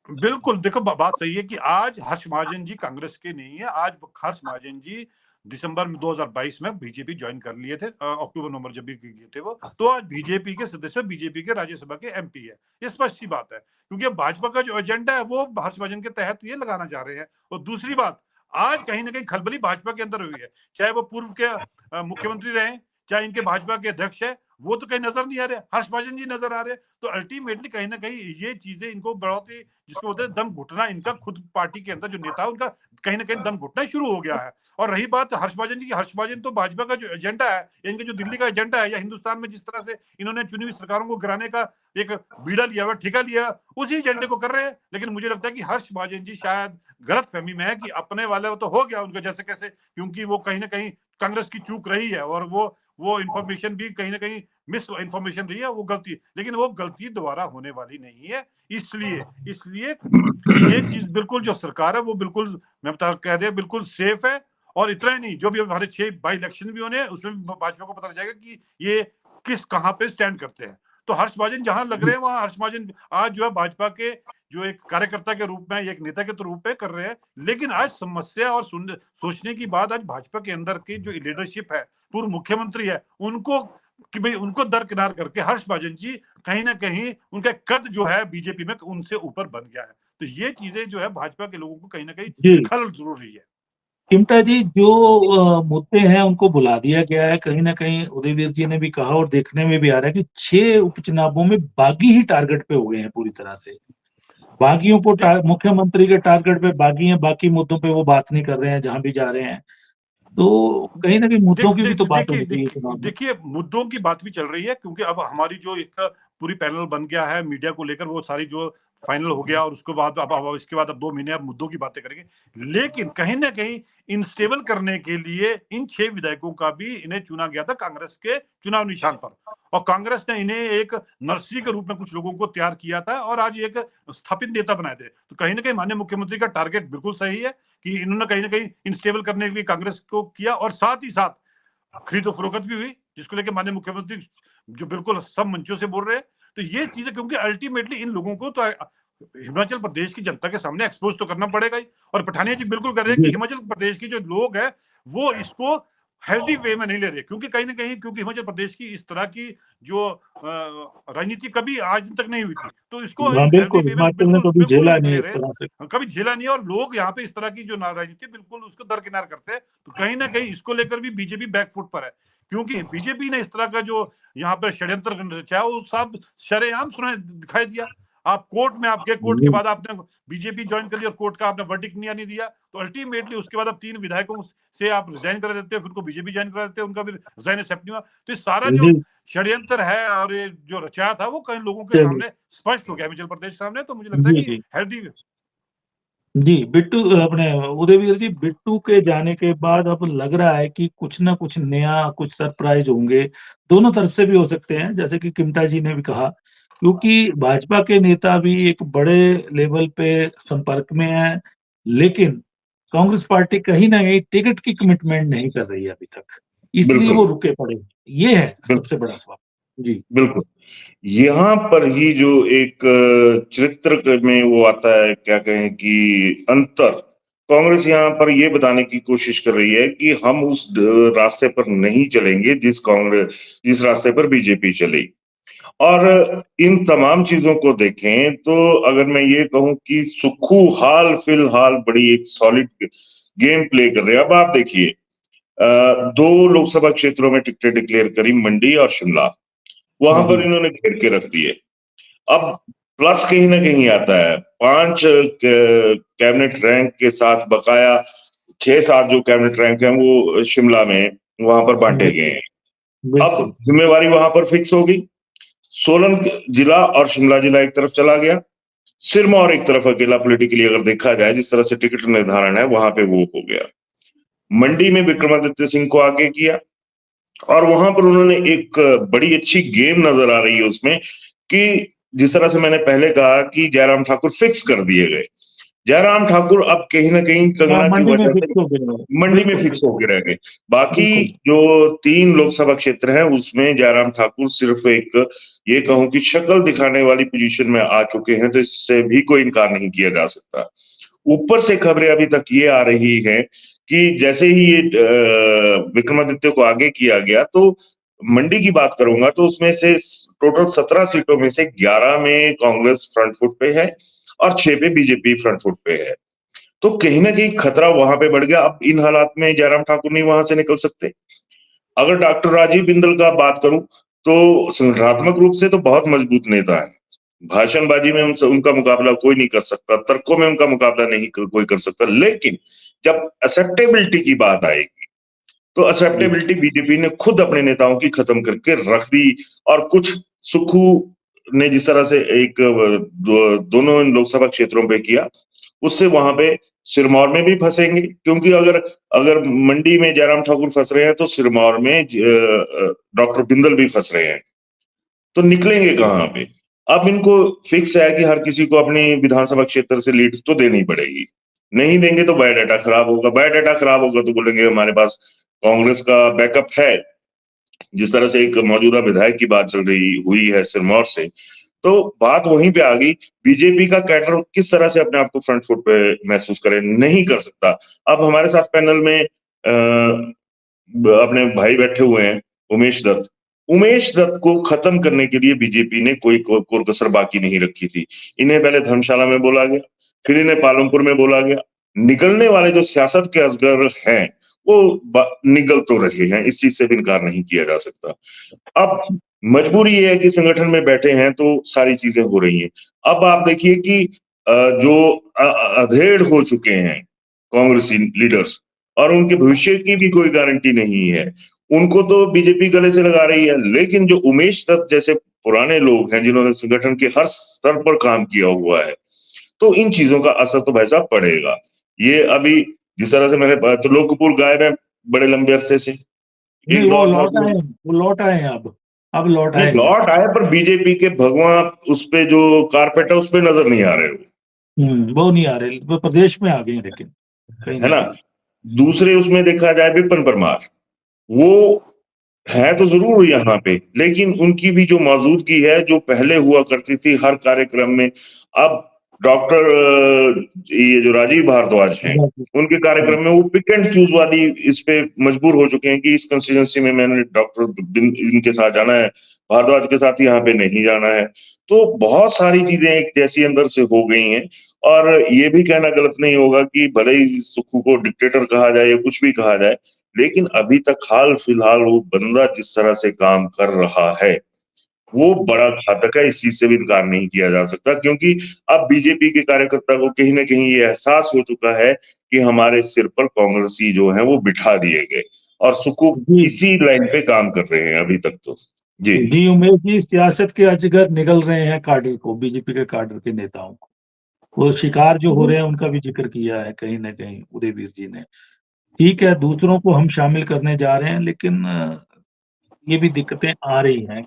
बिल्कुल देखो, बात सही है कि आज हर्ष महाजन जी कांग्रेस के नहीं है। आज हर्ष महाजन जी दिसंबर में 2022 में बीजेपी ज्वाइन कर लिए थे, अक्टूबर नवंबर जब भी गए थे वो, तो आज बीजेपी के सदस्य, बीजेपी के राज्यसभा के एमपी है। ये स्पष्ट सी बात है, क्योंकि भाजपा का जो एजेंडा है वो हर्ष महाजन के तहत ये लगाना चाह रहे हैं। और दूसरी बात, आज कहीं ना कहीं खलबली भाजपा के अंदर हुई है, चाहे वो पूर्व के मुख्यमंत्री रहे, चाहे इनके भाजपा के अध्यक्ष है, वो तो कहीं नजर नहीं आ रहे, हर्ष महाजन जी नजर आ रहे हैं। तो अल्टीमेटली कहीं ना कहीं ये चीजें इनको बहुत ही, जिसको बोलते हैं दम घुटना, इनका खुद पार्टी के अंदर जो नेता है उनका कहीं ना कहीं दम घुटना शुरू हो गया है। और रही बात हर्ष महाजन जी की, हर्ष महाजन तो भाजपा का जो एजेंडा है, इनका जो दिल्ली का एजेंडा है, या हिंदुस्तान में जिस तरह से इन्होंने चुनी हुई सरकारों को गिराने का एक बीड़ा लिया हुआ, ठेका लिया, उसी एजेंडे को कर रहे हैं। लेकिन मुझे लगता है कि हर्ष महाजन जी शायद गलत फहमी में है कि अपने वाले तो हो गया उनका जैसे कैसे, क्योंकि वो कहीं ना कहीं कांग्रेस की चूक रही है, और वो इंफॉर्मेशन भी कहीं ना कहीं मिस इंफॉर्मेशन रही है, वो गलती, लेकिन वो गलती दोबारा होने वाली नहीं है। इसलिए ये चीज बिल्कुल, जो सरकार है वो बिल्कुल, मैं बता कह दे, बिल्कुल सेफ है। और इतना ही नहीं, जो भी हमारे 6 बाई इलेक्शन भी होने हैं, उसमें भाजपा को पता लग जाएगा कि ये किस कहां पे स्टैंड करते हैं। तो हर्ष महाजन जहां लग रहे हैं वहां हर्ष महाजन आज जो है भाजपा के जो एक कार्यकर्ता के रूप में, एक नेता के रूप में कर रहे हैं। लेकिन आज समस्या और सोचने की बात, आज भाजपा के अंदर की जो लीडरशिप है, पूर्व मुख्यमंत्री है, उनको कि भाई उनको दरकिनार करके हर्ष महाजन जी कहीं ना कहीं उनका कद जो है बीजेपी में उनसे ऊपर बन गया है। तो ये चीजें जो है भाजपा के लोगों को कहीं ना कहीं जी, खल जरूर रही है। चिमटा जी, जो मुद्दे हैं उनको बुला दिया गया है। कहीं न कहीं उदयवीर जी ने भी कहा, और देखने में भी आ रहा है कि 6 उपचुनावों में बागी ही टारगेट पे हो गए हैं पूरी तरह से। बागियों को मुख्यमंत्री के टारगेट पे बागी हैं, बाकी मुद्दों पे वो बात नहीं कर रहे हैं जहां भी जा रहे हैं। तो कहीं न कहीं मुद्दों की भी तो बात होनी चाहिए चुनाव में। देखिए मुद्दों की बात भी चल रही है, क्योंकि अब हमारी जो एक पूरी पैनल बन गया है मीडिया को लेकर, वो सारी जो फाइनल हो गया, और उसके बाद अब इसके बाद अब 2 महीने अब मुद्दों की बातें करेंगे। लेकिन कहीं ना कहीं इंस्टेबल करने के लिए इन 6 विधायकों का भी इन्हें चुना गया था कांग्रेस के चुनाव निशान पर, और कांग्रेस ने इन्हें एक नर्सरी के रूप में कुछ लोगों को तैयार किया था, और आज एक स्थापित नेता बनाए थे। तो कहीं ना कहीं माननीय मुख्यमंत्री का टारगेट बिल्कुल सही है कि इन्होंने कहीं ना कहीं इंस्टेबल करने के लिए कांग्रेस को किया, और साथ ही साथ खरीदो फरोख्त भी हुई, जिसको लेकर माननीय मुख्यमंत्री जो बिल्कुल सब मंचों से बोल रहे हैं। तो ये चीजें, क्योंकि अल्टीमेटली इन लोगों को तो हिमाचल प्रदेश की जनता के सामने एक्सपोज तो करना पड़ेगा ही। और पठानिया जी बिल्कुल कर रहे हैं कि जी, हिमाचल प्रदेश की जो लोग हैं वो इसको हेल्दी वे में नहीं ले रहे, क्योंकि कहीं ना कहीं, क्योंकि हिमाचल प्रदेश की इस तरह की जो राजनीति कभी आज तक नहीं हुई थी, तो इसको हाँ, एक हेल्दी बिल्कुल, वे में हिमाचल ने बिल्कुल कभी बिल्कुल झेला इसको नहीं ले इस रहे तरह से। हैं, कभी झेला नहीं है, और लोग यहाँ पे इस तरह की जो राजनीति बिल्कुल उसको दरकिनार करते हैं। तो कहीं ना कहीं इसको लेकर भी बीजेपी बैकफुट पर है, क्योंकि बीजेपी ने इस तरह का जो यहाँ पर षड्यंत्र रचा वो सब शरेआम सुना दिखाई दिया। आप कोर्ट में, आपके कोर्ट के जी, बाद आपने बीजेपी ज्वाइन कर लिया, और कोर्ट का आपने वर्डिक्ट नहीं दिया, तो अल्टीमेटली उसके बाद आप 3 विधायकों से आप रिजाइन करा देते हो, फिर उनको बीजेपी ज्वाइन करा देते हो, उनका भी रिजाइन एक्सेप्ट नहीं हुआ। तो ये सारा जो जी, षड्यंत्र है और ये जो रचाया था वो कई लोगों के चलिए, सामने स्पष्ट हो गया, हिमाचल प्रदेश के सामने। तो मुझे लगता है जी, कि जी। हेल्दी। जी, बिट्टू, अपने उदयवीर जी, बिट्टू के जाने के बाद अब लग रहा है कि कुछ ना कुछ नया, कुछ सरप्राइज़ होंगे। दोनों तरफ से भी हो सकते हैं, जैसे कि किमटा जी ने भी कहा, क्योंकि भाजपा के नेता भी एक बड़े लेवल पे संपर्क में हैं, लेकिन कांग्रेस पार्टी कहीं न कहीं टिकट की कमिटमेंट नहीं कर रही है अभी तक, इसलिए बिल्कुल, वो रुके पड़े हैं। ये है बिल्कुल, सबसे बड़ा सवाल। जी, बिल्कुल। यहाँ पर ही जो एक चरित्र में वो आता है, क्या कहें कि अंतर, कांग्रेस यहाँ पर ये बताने की कोशिश कर रही है कि हम उस रास्ते पर नहीं चलेंगे जिस रास्ते पर बीजेपी चली। और इन तमाम चीजों को देखें तो अगर मैं ये कहूं कि सुक्खू हाल फिलहाल बड़ी एक सॉलिड गेम प्ले कर रहे हैं। अब आप देखिए, 2 लोकसभा क्षेत्रों में टिकटें डिक्लेयर करी, मंडी और शिमला, वहां पर जी, इन्होंने घेर के रख दिए। अब प्लस कहीं ना कहीं आता है, 5 कैबिनेट रैंक के साथ बकाया 6-7 जो कैबिनेट रैंक हैं वो शिमला में वहां पर बांटे गए बिल्कुल, हैं। अब बिल्कुल। जिम्मेवारी वहां पर फिक्स हो गई। सोलन जिला और शिमला जिला एक तरफ चला गया, सिरमौर एक तरफ अकेला पॉलिटिकली अगर देखा जाए, जिस तरह से टिकट निर्धारण है वहां पे वो हो गया। मंडी में विक्रमादित्य सिंह को आगे किया और वहां पर उन्होंने एक बड़ी अच्छी गेम नजर आ रही है उसमें कि जिस तरह से मैंने पहले कहा कि जयराम ठाकुर फिक्स कर दिए गए। जयराम ठाकुर अब कहीं ना कहीं कंगना की वजह से मंडी में फिक्स होकर रह गए। बाकी जो 3 लोकसभा क्षेत्र हैं उसमें जयराम ठाकुर सिर्फ एक ये कहूं कि शक्ल दिखाने वाली पोजीशन में आ चुके हैं, तो इससे भी कोई इनकार नहीं किया जा सकता। ऊपर से खबरें अभी तक ये आ रही है कि जैसे ही ये विक्रमादित्य को आगे किया गया, तो मंडी की बात करूंगा तो उसमें से टोटल 17 सीटों में से 11 में कांग्रेस फ्रंट फुट पे है और 6 पे बीजेपी फ्रंट फुट पे है। तो कहीं ना कहीं खतरा वहां पे बढ़ गया। अब इन हालात में जयराम ठाकुर नहीं वहां से निकल सकते। अगर डॉक्टर राजीव बिंदल का बात करूं तो संगठनात्मक रूप से तो बहुत मजबूत नेता है। भाषणबाजी में उनका मुकाबला कोई नहीं कर सकता, तर्कों में उनका मुकाबला नहीं कोई कर सकता। लेकिन जब एक्सेप्टेबिलिटी की बात आएगी तो एक्सेप्टेबिलिटी बीजेपी ने खुद अपने नेताओं की खत्म करके रख दी। और कुछ सुक्खू ने जिस तरह से एक दोनों लोकसभा क्षेत्रों पे किया, उससे वहां पे सिरमौर में भी फंसेंगे, क्योंकि अगर मंडी में जयराम ठाकुर फंस रहे हैं तो सिरमौर में डॉक्टर बिंदल भी फंस रहे हैं, तो निकलेंगे कहां पे। अब इनको फिक्स है कि हर किसी को अपनी विधानसभा क्षेत्र से लीड तो देनी पड़ेगी। नहीं देंगे तो बायोडाटा खराब होगा। बायोडाटा खराब होगा तो बोलेंगे हमारे पास कांग्रेस का बैकअप है। जिस तरह से एक मौजूदा विधायक की बात चल रही हुई है सिरमौर से, तो बात वहीं पे आ गई। बीजेपी का कैडर किस तरह से अपने आप को फ्रंट फुट पे महसूस करे, नहीं कर सकता। अब हमारे साथ पैनल में अपने भाई बैठे हुए हैं उमेश दत्त। उमेश दत्त को खत्म करने के लिए बीजेपी ने कोई कोर कसर बाकी नहीं रखी थी। इन्हें पहले धर्मशाला में बोला गया, फिर इन्हें पालमपुर में बोला गया। निकलने वाले जो सियासत के असगर हैं वो निकल तो रहे हैं, इस चीज से भी इनकार नहीं किया जा सकता। अब मजबूरी ये है कि संगठन में बैठे हैं तो सारी चीजें हो रही हैं। अब आप देखिए कि जो अधेड़ हो चुके हैं कांग्रेसी लीडर्स और उनके भविष्य की भी कोई गारंटी नहीं है, उनको तो बीजेपी गले से लगा रही है। लेकिन जो उमेश दत्त जैसे पुराने लोग हैं जिन्होंने संगठन के हर स्तर पर काम किया हुआ है, तो इन चीजों का असर तो भाई साहब पड़ेगा। ये अभी जिस तरह से मैंने तो लोक कपूर गायब है बड़े लंबे अरसे से, वो लौट आए अब लौट आए पर बीजेपी के भगवान उस पे जो कारपेट है उस पे नजर नहीं आ रहे वो नहीं आ रहे, वो प्रदेश में आ गए लेकिन, है ना। दूसरे उसमें देखा जाए विपिन परमार, वो है तो जरूर यहाँ पे, लेकिन उनकी भी जो मौजूदगी है जो पहले हुआ करती थी हर कार्यक्रम में, अब डॉक्टर ये जो राजीव भारद्वाज हैं उनके कार्यक्रम में वो पिक एंड चूज वाली इस पे मजबूर हो चुके हैं कि इस कंस्टिट्यूंसी में मैंने डॉक्टर इनके साथ जाना है, भारद्वाज के साथ यहाँ पे नहीं जाना है। तो बहुत सारी चीजें एक जैसी अंदर से हो गई हैं। और ये भी कहना गलत नहीं होगा कि भले ही सुक्खू को डिक्टेटर कहा जाए या कुछ भी कहा जाए, लेकिन अभी तक हाल फिलहाल वो बंदा जिस तरह से काम कर रहा है वो बड़ा घातक है। इस चीज से भी इनकार नहीं किया जा सकता, क्योंकि अब बीजेपी के कार्यकर्ता को कहीं ना कहीं ये एहसास हो चुका है कि हमारे सिर पर कांग्रेसी जो है वो बिठा दिए गए, और सुक्खू इसी लाइन पे काम कर रहे हैं अभी तक तो। जी उमेश जी, सियासत के अजगर निगल रहे हैं काडर को, बीजेपी के काडर के नेताओं को। वो शिकार जो हो रहे हैं उनका भी जिक्र किया है कहीं ना कहीं उदयवीर जी ने। ठीक है, दूसरों को हम शामिल करने जा रहे हैं, लेकिन ये भी दिक्कतें आ रही हैं।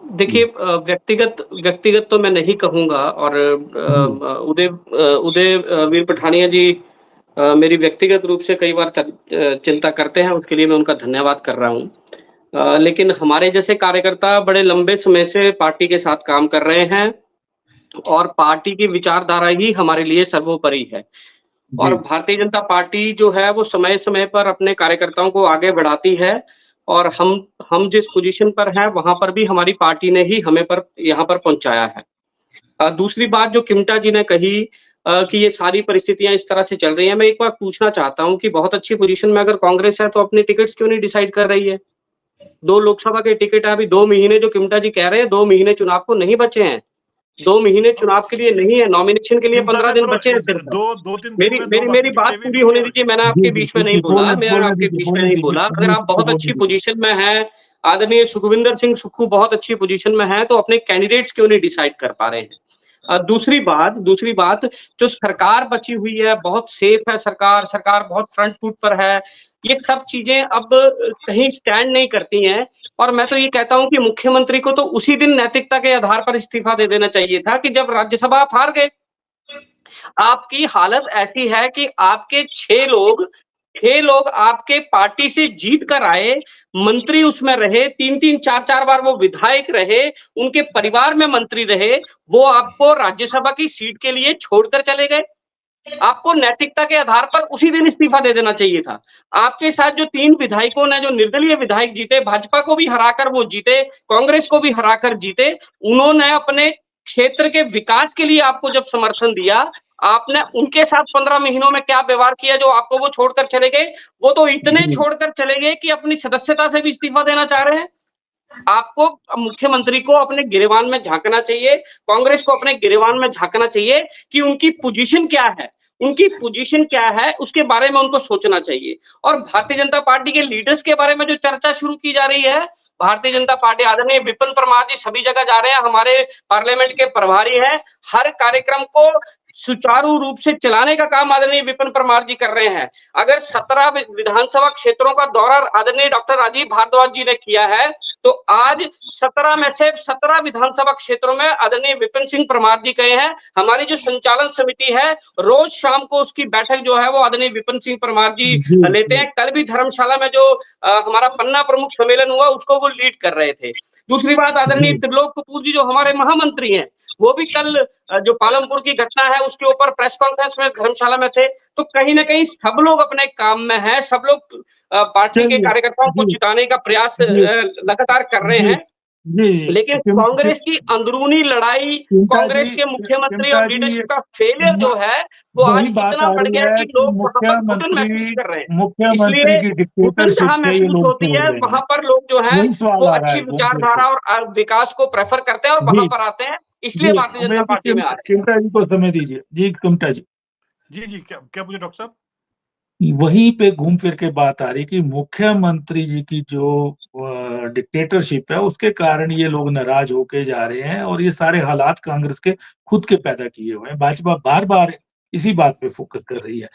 देखिए, व्यक्तिगत तो मैं नहीं कहूंगा, और उदय वीर पठानिया जी मेरी व्यक्तिगत रूप से कई बार चिंता करते हैं, उसके लिए मैं उनका धन्यवाद कर रहा हूं। लेकिन हमारे जैसे कार्यकर्ता बड़े लंबे समय से पार्टी के साथ काम कर रहे हैं और पार्टी की विचारधारा ही हमारे लिए सर्वोपरि है। और भारतीय जनता पार्टी जो है वो समय समय पर अपने कार्यकर्ताओं को आगे बढ़ाती है, और हम जिस पोजीशन पर हैं वहां पर भी हमारी पार्टी ने ही हमें पर यहाँ पर पहुंचाया है। दूसरी बात जो किमटा जी ने कही कि ये सारी परिस्थितियां इस तरह से चल रही हैं, मैं एक बात पूछना चाहता हूं कि बहुत अच्छी पोजीशन में अगर कांग्रेस है तो अपने टिकट्स क्यों नहीं डिसाइड कर रही है? 2 लोकसभा के टिकट है, अभी 2 महीने जो किमटा जी कह रहे हैं 2 महीने चुनाव को नहीं बचे हैं, 2 महीने चुनाव के लिए नहीं है, नॉमिनेशन के लिए 15 दिन बचे हैं सिर्फ। मेरी बात पूरी होने दीजिए, मैंने आपके बीच में नहीं बोला, अगर आप बहुत अच्छी पोजीशन में हैं, आदरणीय सुखविंदर सिंह सुक्खू बहुत अच्छी पोजीशन में है, तो अपने कैंडिडेट्स क्यों नहीं डिसाइड कर पा रहे हैं? दूसरी बात जो सरकार बची हुई है बहुत सेफ है, सरकार बहुत फ्रंट फुट पर है। ये सब चीजें अब कहीं स्टैंड नहीं करती हैं और मैं तो ये कहता हूं कि मुख्यमंत्री को तो उसी दिन नैतिकता के आधार पर इस्तीफा दे देना चाहिए था कि जब राज्यसभा आप हार गए। आपकी हालत ऐसी है कि आपके 6 लोग आपके पार्टी से जीत कर आए, मंत्री उसमें रहे, 3-3 4-4 बार वो विधायक रहे, उनके परिवार में मंत्री रहे, वो आपको राज्यसभा की सीट के लिए छोड़कर चले गए। आपको नैतिकता के आधार पर उसी दिन इस्तीफा दे देना चाहिए था। आपके साथ जो 3 विधायकों ने जो निर्दलीय विधायक जीते, भाजपा को भी हराकर वो जीते, कांग्रेस को भी हराकर जीते, उन्होंने अपने क्षेत्र के विकास के लिए आपको जब समर्थन दिया, आपने उनके साथ 15 महीनों में क्या व्यवहार किया जो आपको वो छोड़कर चले गए? वो तो इतने जी। छोड़कर चले गए कि अपनी सदस्यता से भी इस्तीफा देना चाह रहे हैं। आपको मुख्यमंत्री को अपने गिरेबान में झांकना चाहिए, कांग्रेस को अपने गिरेबान में झांकना चाहिए कि उनकी पोजीशन क्या है, उसके बारे में उनको सोचना चाहिए। और भारतीय जनता पार्टी के लीडर्स के बारे में जो चर्चा शुरू की जा रही है, भारतीय जनता पार्टी आदरणीय विपिन परमार जी सभी जगह जा रहे हैं, हमारे पार्लियामेंट के प्रभारी हैं, हर कार्यक्रम को सुचारू रूप से चलाने का काम आदरणीय विपिन परमार जी कर रहे हैं। अगर 17 विधानसभा क्षेत्रों का दौरा आदरणीय डॉक्टर राजीव भारद्वाज जी ने किया है, तो आज 17 में से 17 विधानसभा क्षेत्रों में आदरणीय विपिन सिंह परमार जी गए हैं। हमारी जो संचालन समिति है, रोज शाम को उसकी बैठक जो है वो आदरणीय विपिन सिंह परमार जी लेते हैं। कल भी धर्मशाला में जो हमारा पन्ना प्रमुख सम्मेलन हुआ, उसको वो लीड कर रहे थे। दूसरी बात, आदरणीय त्रिलोक कपूर जी जो हमारे महामंत्री हैं, वो भी कल जो पालमपुर की घटना है उसके ऊपर प्रेस कॉन्फ्रेंस में धर्मशाला में थे। तो कहीं ना कहीं सब लोग अपने काम में हैं, सब लोग पार्टी के कार्यकर्ताओं को जिताने का प्रयास लगातार कर रहे हैं। लेकिन कांग्रेस की अंदरूनी लड़ाई, कांग्रेस के मुख्यमंत्री और लीडरशिप का फेलियर जो है वो आज इतना बढ़ गया है कि लोग वहां पर घुटन महसूस कर रहे हैं। इसलिए घुटन जहां महसूस होती है वहां पर लोग जो है वो अच्छी विचारधारा और विकास को प्रेफर करते हैं और वहां पर आते हैं, इसलिए भारतीय जनता पार्टी में आ रहे हैं। चिमटा जी को समय दीजिए। जी चिमटा जी। जी क्या मुझे डॉक्टर साहब वहीं पे घूम फिर के बात आ रही कि मुख्यमंत्री जी की जो डिक्टेटरशिप है उसके कारण ये लोग नाराज होके जा रहे हैं और ये सारे हालात कांग्रेस के खुद के पैदा किए हुए हैं। भाजपा बार बार इसी बात पे फोकस कर रही है।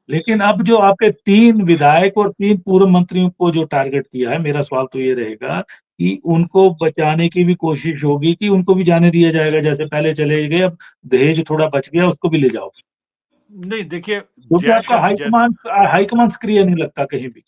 लेकिन अब जो आपके 3 विधायक और 3 पूर्व मंत्रियों को जो टारगेट किया है, मेरा सवाल तो ये रहेगा कि उनको बचाने की भी कोशिश होगी कि उनको भी जाने दिया जाएगा, जैसे पहले चले गए, अब दहेज थोड़ा बच गया उसको भी ले जाओ। नहीं देखिए, क्योंकि आपका हाईकमान सक्रिय नहीं लगता कहीं भी।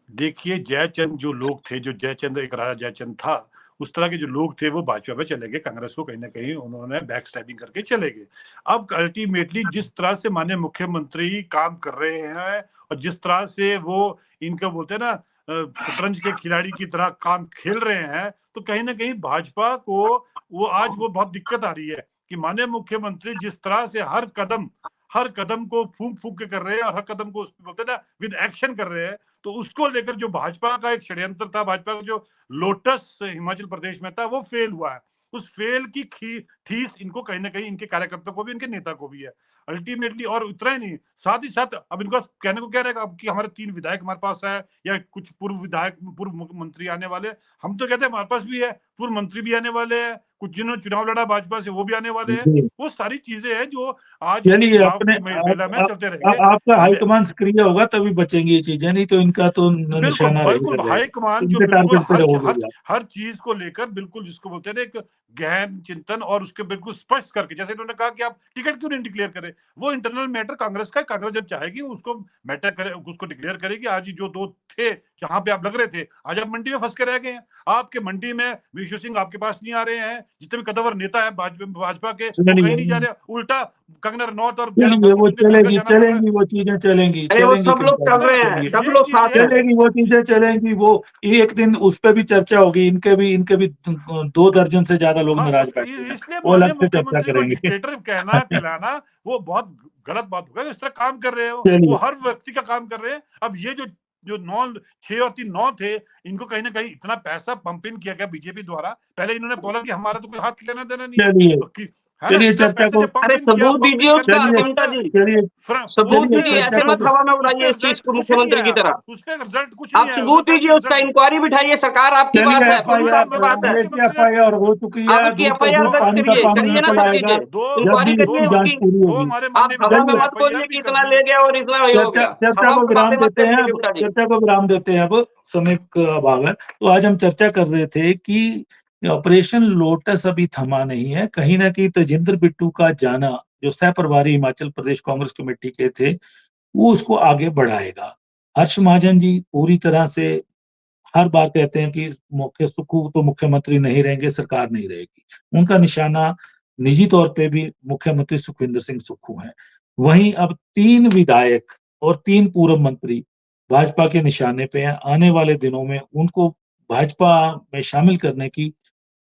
देखिए जयचंद जो लोग थे, जो जयचंद एक राजा जयचंद था, उस तरह के जो लोग थे वो भाजपा में चले गए, कांग्रेस को कहीं ना कहीं उन्होंने बैक स्टैबिंग करके चले गए। अब अल्टीमेटली जिस तरह से माननीय मुख्यमंत्री काम कर रहे हैं और जिस तरह से वो इनको बोलते हैं ना शतरंज के खिलाड़ी की तरह काम खेल रहे हैं, तो कहीं ना कहीं भाजपा को वो आज वो बहुत दिक्कत आ रही है कि माननीय मुख्यमंत्री जिस तरह से हर कदम को फूंक के कर रहे हैं और हर कदम को बोलते हैं ना विद एक्शन कर रहे हैं, तो उसको लेकर जो भाजपा का एक षड्यंत्र था, भाजपा का जो लोटस हिमाचल प्रदेश में था, वो फेल हुआ है। उस फेल की ठीस इनको कहीं ना कहीं इनके कार्यकर्ताओं को भी, इनके नेता को भी है अल्टीमेटली। और उतना ही नहीं, साथ ही साथ अब इनको कहने को क्या रहेगा अब कि हमारे 3 विधायक हमारे पास है या कुछ पूर्व मुख्यमंत्री आने वाले, हम तो कहते हैं हमारे पास भी है, पूर्व मंत्री भी आने वाले हैं, कुछ जिन्होंने चुनाव लड़ा भाजपा से वो भी आने वाले हैं। वो सारी चीजें हैं जो आज अपने मेला में चलते रहेंगे। आपका हाईकमान सक्रिय होगा तभी बचेंगी ये चीजें, नहीं तो इनका तो निशाना बिल्कुल हाईकमान जो बिल्कुल हर चीज को लेकर बिल्कुल जिसको बोलते हैं एक गहन चिंतन और उसके बिल्कुल स्पष्ट करके, जैसे इन्होंने कहा कि आप टिकट क्यों नहीं डिक्लेयर करें, वो इंटरनल मैटर कांग्रेस का, कांग्रेस जब चाहेगी उसको मैटर करे, उसको डिक्लेयर करेगी। आज जो 2 थे जहां पे आप लग रहे थे, आज आप मंडी में फंस के रह गए हैं। आपके मंडी में विश्व सिंह आपके पास नहीं आ रहे हैं, जितने भी कदवर नेता है भाजपा के वो कहीं नहीं जा रहे, उल्टा कंगना रनौत और वो चलेंगी वो चीजें चलेंगी, वो सब लोग चल रहे हैं, सब लोग साथ चलेंगी, वो चीजें चलेंगी। वो एक दिन उस पे भी चर्चा होगी, इनके भी 2 दर्जन से ज्यादा लोग नाराज बैठे हैं, इसलिए वो अलग से चर्चा करेंगे। डिक्टेटर कहना कहलाना वो बहुत गलत बात होगा। इस तरह काम कर रहे हो, वो हर व्यक्ति का काम कर रहे हैं। अब ये जो 6 और 3 9 थे, इनको कहीं ना कहीं इतना पैसा पंप इन किया गया बीजेपी द्वारा। पहले इन्होंने बोला कि हमारा तो कोई हाथ लेना देना नहीं है, है ना? चलिए इतने चर्चा पैसे को जब पंप अरे इन किया, सबूत दीजिए पंपिंग उसका, करने के अजंता बाद जी, चलिए सबूत चलिए दीजिए, चर्चा ऐसे को मत हवा में उसका उड़ाइए इस चीज रिजल्ट को कुछ नहीं मुख्यमंत्री की आया, तरह। उसका रिजल्ट कुछ नहीं आप आया। सबूत उन्होंने कहा कि दीजिए, उसका रिजल्ट इंक्वायरी बिठाइए, सरकार आपके चलिए पास है, पुलिस एफआईआर आपके पास है, अंग्रेजी एफआईआर हो चुकी आप है, उसकी दूध का एफआईआर दूध दर्ज पानी का करिए, पानी करिए ना निकल सब आएगा चीजें, दो जब भी इंक्वायरी दो करिए इसकी जांच उसकी। पूरी दो होगी। हमारे आप माननीय हवा में चलिए विधायक ने मत एफआईआर बोलिए भी कि कर इतना दी। ले गया और इतना ये हो चर्चा गया, चर्चा हवा को में विराम बातें मत देते हैं करिए अब, गुप्ता जी। चर्चा को विराम देते हैं अब, समय का अभाव है। तो आज हम चर्चा कर रहे थे कि ऑपरेशन लोटस अभी थमा नहीं है, कहीं ना कहीं तजिंदर बिट्टू का जाना, जो सह प्रभारी हिमाचल प्रदेश कांग्रेस कमेटी के थे, वो उसको आगे बढ़ाएगा। हर्ष महाजन जी पूरी तरह से हर बार कहते हैं कि मुख्य सुक्खू तो मुख्यमंत्री नहीं रहेंगे, सरकार नहीं रहेगी। उनका निशाना निजी तौर पे भी मुख्यमंत्री सुखविंदर सिंह सुक्खू हैं। वहीं अब 3 विधायक और 3 पूर्व मंत्री भाजपा के निशाने पे हैं। आने वाले दिनों में उनको भाजपा में शामिल करने की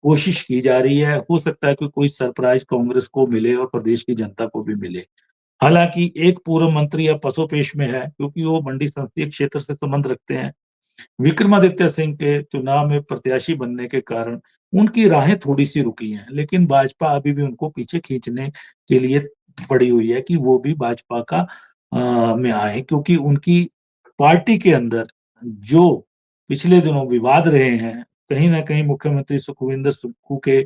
कोशिश की जा रही है। हो सकता है कि कोई सरप्राइज कांग्रेस को मिले और प्रदेश की जनता को भी मिले। हालांकि एक पूर्व मंत्री अब पसोपेश में है, क्योंकि वो मंडी संसदीय क्षेत्र से संबंध रखते हैं। विक्रमादित्य सिंह के चुनाव में प्रत्याशी बनने के कारण उनकी राहें थोड़ी सी रुकी हैं, लेकिन भाजपा अभी भी उनको पीछे खींचने के लिए पड़ी हुई है कि वो भी भाजपा का में आए, क्योंकि उनकी पार्टी के अंदर जो पिछले दिनों विवाद रहे हैं, कहीं ना कहीं मुख्यमंत्री सुखविंदर सुक्खू के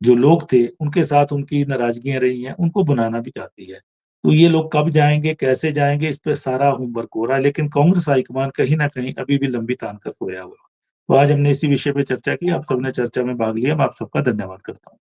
जो लोग थे उनके साथ उनकी नाराजगियां रही हैं, उनको बनाना भी चाहती है। तो ये लोग कब जाएंगे, कैसे जाएंगे, इस पे सारा होमवर्क हो रहा है, लेकिन कांग्रेस हाईकमान कहीं ना कहीं अभी भी लंबी तान कर सोया हुआ है। तो आज हमने इसी विषय पे चर्चा की। आप सबने चर्चा में भाग लिया, मैं आप सबका धन्यवाद करता हूँ।